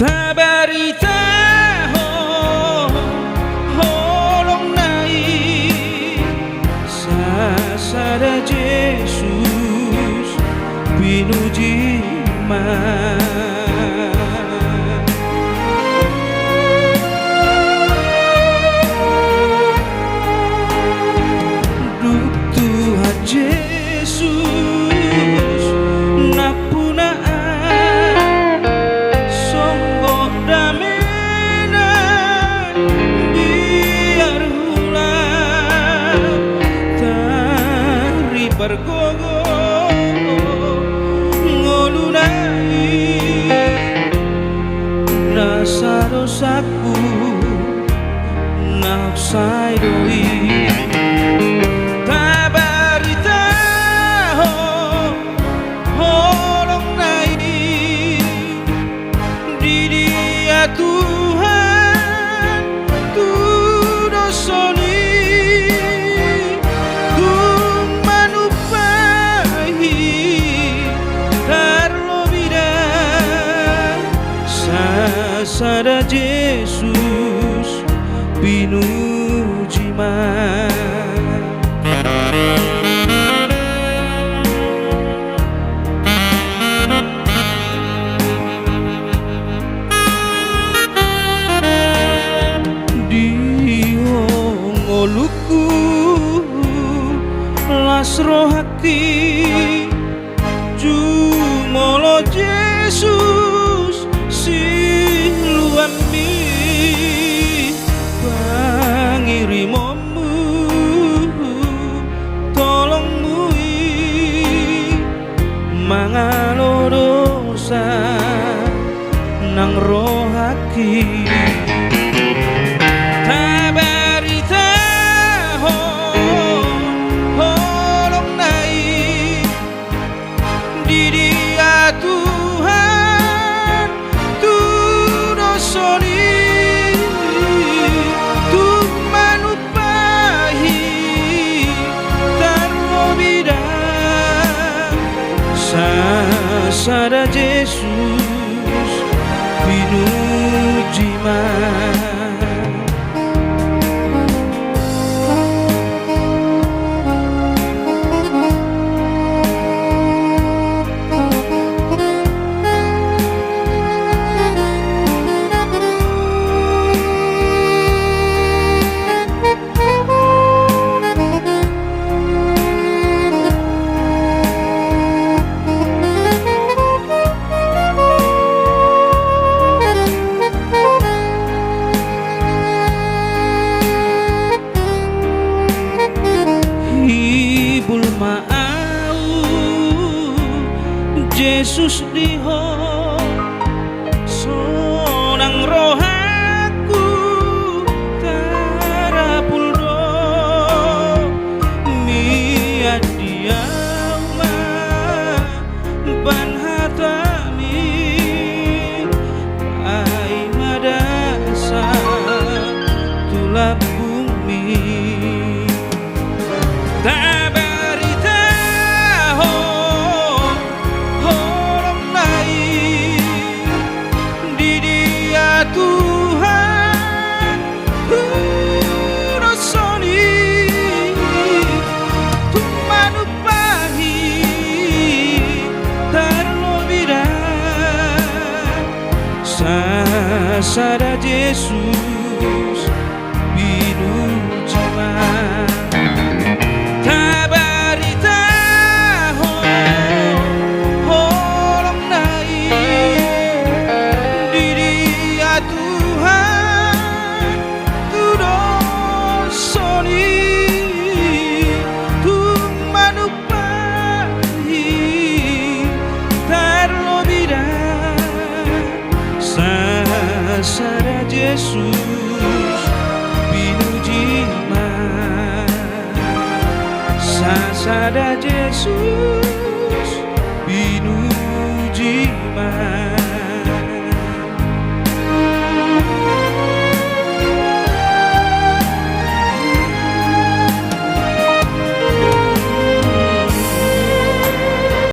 Tabaritaho holong nai sasada Jesus pinuji Duk Tuhan Yesus napunaan songgo damenan biar hulang tari pergogo rasa dosaku naksai doi tabaritaho holong nai di Dia Tuhan tu dosoni tu manupahi tarlobida sasada Jesus pinuji Dihongoluku lasro hati jumolo Jesus siluan mi pangirimomu tolong mui mangalo dosa nang rohaki tabaritaho holong nai di Dia Tuhan tu dosoni tu manupahi tarlobida sasada Jesus pinuji Hibul ma'au Jesus diho sonang rohaku tarapuldo mia diauma ban hatami ai madasa tulap bumi tabaritaho holong nai di Dia Tuhan tu dosoni tu manupahi tarlobida sasada Jesus pinuji tabaritaho holong nai di Dia Tuhan tu dosoni tu manupahi tarlobida sasada Jesus pinuji sasada Jesus